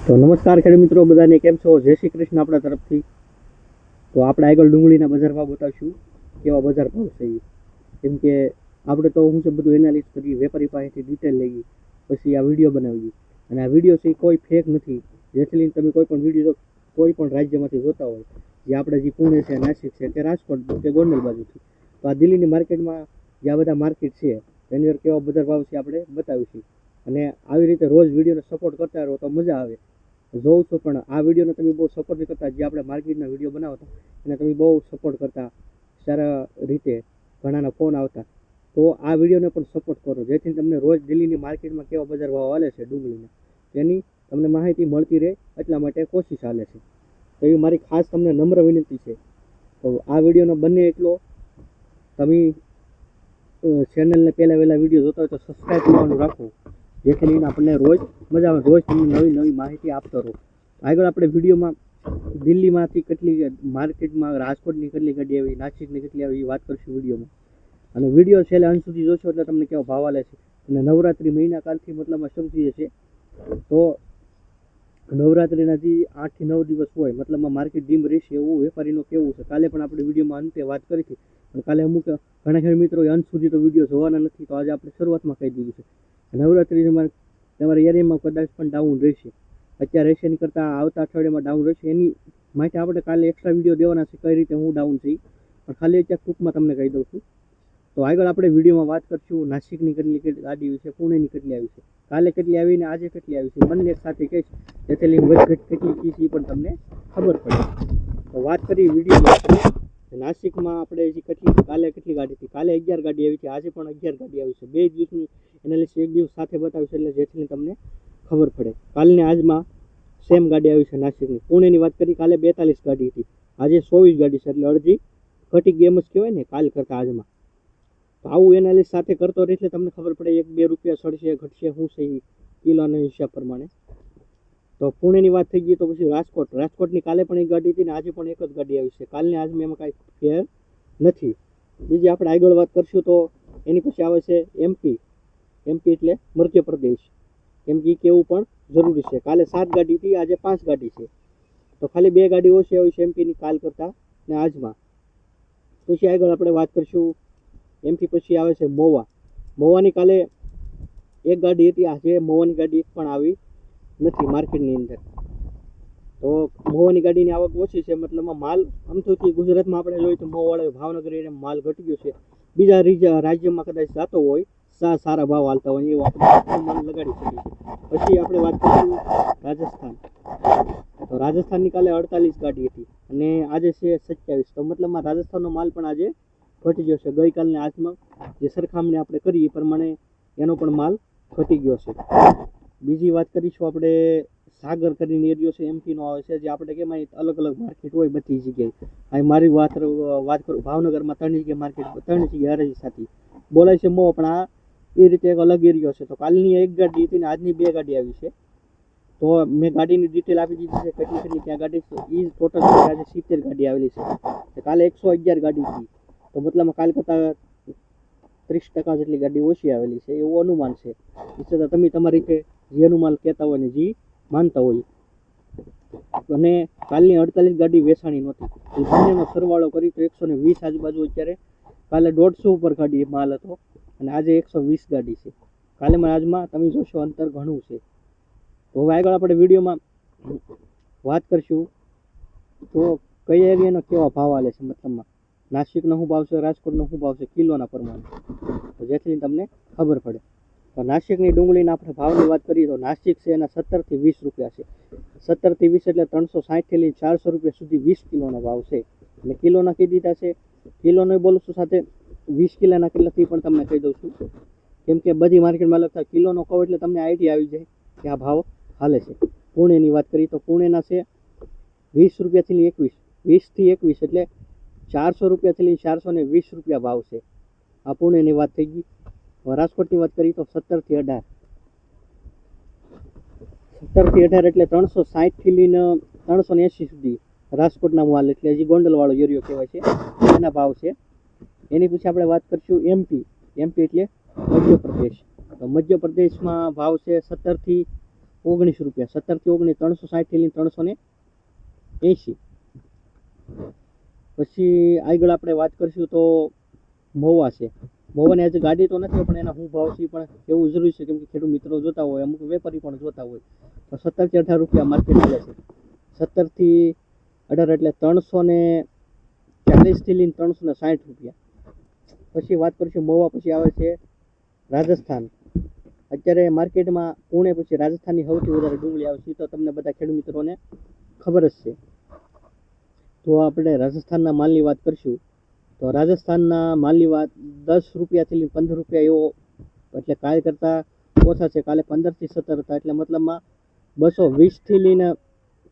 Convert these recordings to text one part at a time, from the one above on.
તો નમસ્કાર ખેડૂત મિત્રો બધાને, કેમ છો? જય શ્રી કૃષ્ણ આપણા તરફથી. તો આપણે આગળ ડુંગળીના બજાર ભાવ બતાવશું, કેવા બજાર ભાવ છે એ. કેમ કે આપણે તો હું છે બધું એનાલિસ કરીએ, વેપારી પાસેથી ડિટેલ લઈએ, પછી આ વિડીયો બનાવીએ. અને આ વિડીયો છે એ કોઈ ફેક નથી. જેથી તમે કોઈ પણ વિડીયો કોઈ પણ રાજ્યમાંથી જોતા હોય, જે આપણે જે પુણે છે, નાસિક છે, કે રાજકોટ કે ગોંડલ બાજુથી, તો આ દિલ્હીની માર્કેટમાં જે આ બધા માર્કેટ છે તેની અંદર કેવા બજાર ભાવ છે આપણે બતાવીશું. અને આવી રીતે રોજ વિડીયોને સપોર્ટ કરતા રહો તો મજા આવે. જોઉં છું, પણ આ વિડીયોને તમે બહુ સપોર્ટ નહીં કરતા. જે આપણે માર્કેટના વિડીયો બનાવતા એને તમે બહુ સપોર્ટ કરતા, સારા રીતે ઘણાના ફોન આવતા. તો આ વિડીયોને પણ સપોર્ટ કરો, જેથી તમને રોજ દિલ્હીની માર્કેટમાં કેવા બજાર ભાવ હાલે છે ડુંગળીના, તેની તમને માહિતી મળતી રહે. એટલા માટે કોશિશ હાલે છે. તો એવી મારી ખાસ તમને નમ્ર વિનંતી છે. તો આ વિડીયોનો બને એટલો તમે ચેનલને પહેલાં વહેલા વિડીયો જોતા હોય તો સબસ્ક્રાઈબ કરવાનું રાખો, જેથી કરીને આપણને રોજ મજા આવે. રોજ તમને નવી નવી માહિતી આપતો રહો. આગળ આપણે વિડીયોમાં દિલ્હીમાંથી કેટલી માર્કેટમાં, રાજકોટની કેટલી ગાડી આવી, નાસિકની કેટલી આવી, એ વાત કરીશું વિડીયોમાં. અને વિડીયો છેલ્લે અંત સુધી જોશો એટલે તમને કેવો ભાવ આલે છે. અને નવરાત્રિ મહિના કાલથી મતલબમાં શરૂ થઈ જશે. તો નવરાત્રિના જે 8 થી 9 દિવસ હોય, મતલબમાં માર્કેટ ડીમ રહેશે એવું વેપારીનું કેવું છે. કાલે પણ આપણે વિડીયોમાં અંતે વાત કરી હતી, પણ કાલે અમુક ઘણા ખેડૂત મિત્રો અંત સુધી તો વિડીયો જોવાના નથી. તો આજે આપણે શરૂઆતમાં કહી દીધું છે. નવરાત્રિમાં તમારા એરિયામાં કદાચ પણ ડાઉન રહેશે. અત્યારે રહેશે એની કરતાં આવતા અઠવાડિયામાં ડાઉન રહેશે. એની માટે આપણે કાલે એક્સ્ટ્રા વિડીયો દેવાના છે, કઈ રીતે હું ડાઉન છે. પણ ખાલી અત્યારે ટૂંકમાં તમને કહી દઉં છું. તો આગળ આપણે વિડીયોમાં વાત કરીશું નાસિકની કેટલી ગાડી આવી છે, પુણેની કેટલી આવી છે, કાલે કેટલી આવી ને આજે કેટલી આવી છે, બંને એક સાથે કહીશ, જેથી વધઘટ કેટલી કીધી પણ તમને ખબર પડે. તો વાત કરી વિડીયોમાં. નાસિકમાં આપણે જે કાલે કેટલી ગાડી હતી, કાલે 11 ગાડી આવી છે, આજે પણ 11 ગાડી આવી છે. 2 દિવસની એનાલિસિસ એક દિવસ સાથે બતાવીશું, એટલે જેથી તમને ખબર પડે. કાલને આજમાં સેમ ગાડી આવી છે નાસિકની. પુણેની વાત કરી, કાલે 42 ગાડી હતી, આજે 24 ગાડી છે, એટલે અડધી ઘટી ગેમ જ કહેવાય ને કાલ કરતાં આજમાં. તો આવું એનાલિસ સાથે કરતો રહે એટલે તમને ખબર પડે 1-2 રૂપિયા ચડશે ઘટશે શું છે એ કિલોના હિસાબ પ્રમાણે. તો પુણેની વાત થઈ ગઈ. તો પછી રાજકોટની કાલે પણ એક ગાડી હતી ને આજે પણ એક જ ગાડી આવી છે. કાલની આજમાં એમાં કાંઈ ફેર નથી. બીજી આપણે આગળ વાત કરશું તો એની પછી આવે છે એમપી એટલે મધ્યપ્રદેશ. કેમ કે કેવું પણ જરૂરી છે. કાલે 7 ગાડી હતી, આજે 5 ગાડી છે. તો ખાલી 2 ગાડી ઓછી આવી છે એમપીની કાલ કરતાં ને આજમાં. પછી આગળ આપણે વાત કરીશું એમપી. પછી આવે છે મોવાની કાલે 1 ગાડી હતી, આજે મોવાની ગાડી એક પણ આવી નથી માર્કેટની અંદર. તો મોવાની ગાડીની આવક ઓછી છે, મતલબમાં માલ અમથોથી ગુજરાતમાં આપણે જોઈએ તો મોવાળો ભાવનગર એરિયામાં માલ ઘટી ગયો છે. બીજા રાજ્યમાં કદાચ જતો હોય, સારા ભાવ હાલતા હોય એવું આપણે માલ લગાડી શકીએ છીએ. પછી આપણે વાત કરીશું રાજસ્થાન. તો રાજસ્થાનની કાલે 48 ગાડી હતી અને આજે છે 27. તો મતલબમાં રાજસ્થાનનો માલ પણ આજે ઘટી ગયો છે. ગઈકાલને આજમાં જે સરખામણી આપણે કરી એ પ્રમાણે એનો પણ માલ ઘટી ગયો છે. બીજી વાત કરીશું આપણે સાગર કરીને એરિયો છે એમપીનો આવે છે, જે આપણે કેમ અલગ અલગ માર્કેટ હોય બધી જગ્યાએ. અહીં મારી વાત કરું, ભાવનગરમાં 3 જગ્યાએ માર્કેટ, 3 જગ્યાએ હરાજી સાથે બોલાય છે મો, પણ આ એ રીતે એક અલગ એરિયો છે. તો કાલની 1 ગાડી હતી ને આજની 2 ગાડી આવી છે. તો મેં ગાડીની ડિટેલ આપી દીધી છે, કેટલી ત્યાં ગાડી છે. એ ટોટલ આજે 70 ગાડી આવેલી છે. કાલે 111 ગાડી હતી. તો મતલબમાં કાલ કરતાં 30% જેટલી ગાડી ઓછી આવેલી છે એવું અનુમાન છે. છતાં તમે તમારી રીતે જે અનુમાન કહેતા હોય ને જે માનતા હોય. અને કાલની 48 ગાડી વેચાણી નહોતી. એ બંનેનો સરવાળો કરી તો 120 આજુબાજુ. અત્યારે કાલે 150 ઉપર ગાડી માલ હતો અને આજે 120 ગાડી છે. કાલે આજમાં તમે જોશો અંતર ઘણું છે. તો હવે આગળ આપણે વિડીયોમાં વાત કરીશું તો કઈ એરિયાનો કેવા ભાવ આલે છે, મતલબમાં નાસિકનો શું ભાવ છે, રાજકોટનો શું ભાવ છે કિલોના પ્રમાણે, તો જેથી તમને ખબર પડે. તો નાસિકની ડુંગળીના આપણે ભાવની વાત કરીએ તો નાસિક છે એના 17 થી 20 રૂપિયા છે. 17 થી 20 એટલે 360 થી લઈને 400 રૂપિયા સુધી 20 કિલોનો ભાવ છે. અને કિલોના કઈ દીધા છે, કિલોનો બોલું છું સાથે 20 કિલોના કેટલાથી પણ તમને કહી દઉં છું. કેમ કે બધી માર્કેટમાં અલગ થાય. કિલોનો કહો એટલે તમને આઈડિયા આવી જાય કે આ ભાવ હાલે છે. પુણેની વાત કરીએ તો પુણેના છે 20 રૂપિયાથી લઈને 21, 20 થી 21 એટલે 400 રૂપિયાથી લઈને 420 રૂપિયા ભાવ છે. આ પુણેની વાત થઈ ગઈ. રાજકોટની વાત કરીએ તો 17 થી 18, 17 થી 18 એટલે 360 થી લઈને 380 સુધી રાજકોટના માલ, એટલે હજી ગોંડલવાળો એરિયો કહેવાય છે, એના ભાવ છે. એની પછી આપણે વાત કરીશું એમપી એટલે મધ્યપ્રદેશ. તો મધ્યપ્રદેશમાં ભાવ છે 17 થી ₹19, 17 થી 19, 360 થી લઈને 380. પછી આગળ આપણે વાત કરીશું તો મહુવા છે. મહુવાની આજે ગાડી તો નથી પણ એના શું ભાવ છે પણ એવું જરૂરી છે, કેમ કે ખેડૂત મિત્રો જોતા હોય, અમુક વેપારી પણ જોતા હોય. તો 17 થી 18 રૂપિયા માર્કેટ ચાલે છે. 17 થી 18 એટલે 340 થી લઈને 360 રૂપિયા. પછી વાત કરીશું મહુવા પછી આવે છે રાજસ્થાન. અત્યારે માર્કેટમાં પુણે પછી રાજસ્થાનની સૌથી વધારે ડુંગળી આવે છે, તો તમને બધા ખેડૂત મિત્રોને ખબર જ છે. તો આપણે રાજસ્થાનના માલની વાત કરીશું તો રાજસ્થાનના માલની વાત 10 રૂપિયાથી લઈને 15 રૂપિયા એવો, એટલે કાલ કરતાં ઓછા છે. કાલે 15 થી 17 હતા, એટલે મતલબમાં 220 થી લઈને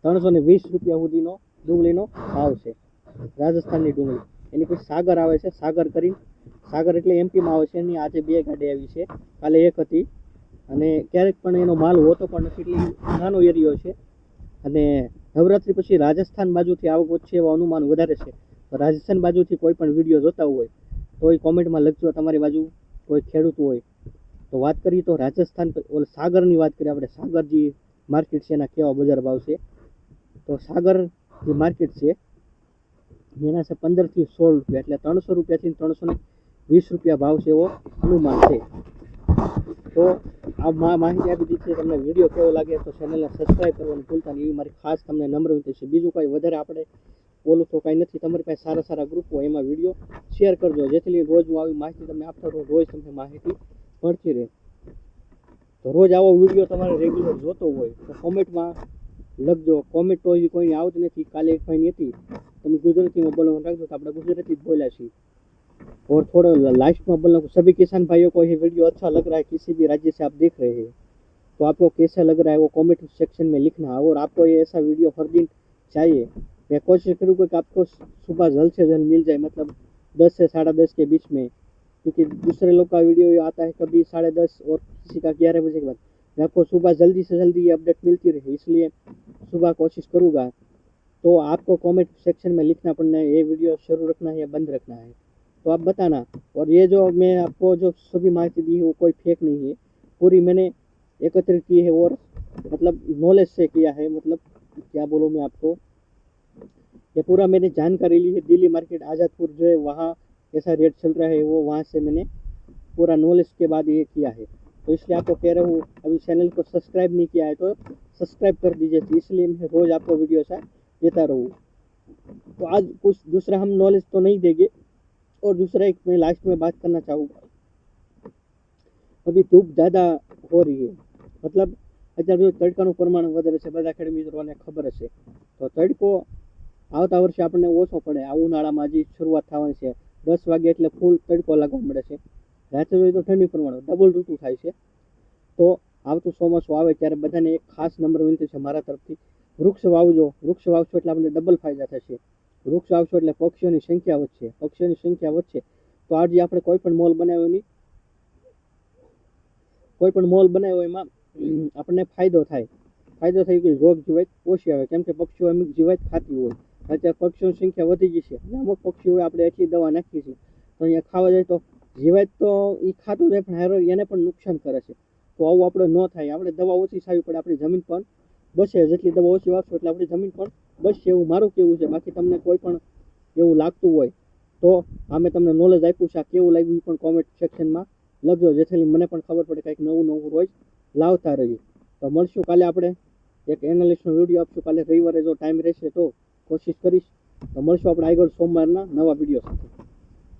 320 રૂપિયા સુધીનો ડુંગળીનો ભાવ છે રાજસ્થાનની ડુંગળી. એની પછી સાગર આવે છે. સાગર એટલે એમપીમાં આવે છે. એની આજે 2 ગાડી આવી છે, કાલે 1 હતી, અને ક્યારેક પણ એનો માલ હોતો પણ નથી, એટલે નાનો એરિયો છે. અને નવરાત્રી પછી રાજસ્થાન બાજુથી આવક વધશે એવો અનુમાન વધારે છે. તો રાજસ્થાન બાજુથી કોઈ પણ વિડીયો જોતા હોય તો એ કોમેન્ટમાં લખજો, તમારી બાજુ કોઈ ખેડૂત હોય તો. વાત કરીએ તો રાજસ્થાન સાગરની વાત કરીએ આપણે. સાગર જે માર્કેટ છે એના કેવા બજાર ભાવ છે, તો સાગર જે માર્કેટ છે એના છે 15 થી 16 રૂપિયા, એટલે 300 રૂપિયાથી 320 રૂપિયા ભાવ છે એવો અનુમાન છે. તો આ માહિતી આપી દીધી. તમને વિડીયો કેવો લાગે તો ચેનલને સબસ્ક્રાઈબ કરવાનું ભૂલતા નહીં, એવી મારી ખાસ તમને નમ્ર વિનંતી છે. બીજું કંઈ વધારે આપણે બોલું તો કાંઈ નથી. તમારી પાસે સારા ગ્રુપ હોય એમાં વિડીયો શેર કરજો, જેથી રોજ હું આવી માહિતી તમને આપતો રહું, રોજ તમને માહિતી મળતી રહે. તો રોજ આવો વિડીયો તમારે રેગ્યુલર જોતો હોય તો કોમેન્ટમાં લખજો. કોમેન્ટ તો હજી કોઈની આવતી નથી. કાલે એક ભાઈની હતી, તમે ગુજરાતીમાં બોલવાનું રાખજો તો આપણે ગુજરાતી જ બોલ્યા છીએ. और थोड़ा लास्ट में बोलना, सभी किसान भाइयों को ये वीडियो अच्छा लग रहा है, किसी भी राज्य से आप देख रहे हैं तो आपको कैसा लग रहा है वो कमेंट सेक्शन में लिखना. और आपको ये ऐसा वीडियो हर दिन चाहिए, मैं कोशिश करूँगा कि आपको सुबह जल्द से जल्द मिल जाए, मतलब 10 से 10:30 के बीच में, क्योंकि दूसरे लोग का वीडियो आता है कभी 10:30 और किसी का 11 बजे के बाद. मैं आपको सुबह जल्दी से जल्दी ये अपडेट मिलती रहे, इसलिए सुबह कोशिश करूँगा. तो आपको कमेंट सेक्शन में लिखना पड़ना है ये वीडियो शुरू रखना है या बंद रखना है, तो आप बताना. और ये जो मैं आपको जो सभी माहिती दी है वो कोई फेक नहीं है, पूरी मैंने एकत्रित की है और मतलब नॉलेज से किया है. मतलब क्या बोलूँ मैं आपको, ये पूरा मैंने जानकारी ली है. दिल्ली मार्केट आज़ादपुर जो है वहाँ कैसा रेट चल रहा है वो वहाँ से मैंने पूरा नॉलेज के बाद ये किया है. तो इसलिए आपको कह रहा हूँ, अभी चैनल को सब्सक्राइब नहीं किया है तो सब्सक्राइब कर दीजिए, इसलिए मैं रोज़ आपको वीडियो ऐसा देता रहूँ. तो आज कुछ दूसरा हम नॉलेज तो नहीं देंगे. और दूसरा एक मैं लास्ट में बात करना चाहूँगा, अभी धूप ज़्यादा हो रही है, मतलब અત્યારે તડકાનું પ્રમાણ વધારે છે, બધા ખેડૂત મિત્રોને ખબર હશે. તો તડકો આવતા વર્ષે આપણને ઓછો પડે. આ ઉનાળામાં હજી શરૂઆત થવાની છે, 10 વાગે એટલે ફૂલ તડકો લાગવા મળે છે. રાત્રે જોઈએ તો ઠંડી પ્રમાણ ડબલ ઋતુ થાય છે. તો આવતું ચોમાસું આવે ત્યારે બધાને એક ખાસ નંબર વિનંતી છે મારા તરફથી, વૃક્ષ વાવજો. વૃક્ષ વાવશો એટલે આપણને ડબલ ફાયદા થશે. વૃક્ષ વાવશો એટલે પક્ષીઓની સંખ્યા વધશે. તો આજે આપણે કોઈ પણ મોલ બનાવ્યો એમાં આપણને ફાયદો થાય કે રોગ જીવાત ઓછી આવે, કેમ કે પક્ષીઓ અમુક જીવાત ખાતી હોય. અત્યારે પક્ષીઓની સંખ્યા વધી ગઈ છે, અમુક પક્ષીઓ આપણે એટલી દવા નાખીએ છીએ તો અહીંયા ખાવા જાય તો જીવાત તો એ ખાતું જાય પણ એને પણ નુકસાન કરે છે. તો આવું આપણે ન થાય, આપણે દવા ઓછી છાવવી પડે, આપણી જમીન પણ બચે. જેટલી દવા ઓછી વાપશો એટલે આપણી જમીન પણ બચશે, એવું મારું કહેવું છે. બાકી તમને કોઈ પણ એવું લાગતું હોય તો અમે તમને નોલેજ આપ્યું છે, આ કેવું લાગ્યું એ પણ કોમેન્ટ સેક્શનમાં લખજો, જેથી મને પણ ખબર પડે કંઈક નવું રોજ લાવતા રહીએ. તો મળશું કાલે, આપણે એક એનાલિસ્ટનો વિડીયો આપશું કાલે રવિવારે, જો ટાઈમ રહેશે તો કોશિશ કરીશ. તો મળશું આપણે આગળ સોમવારના નવા વિડીયો સાથે.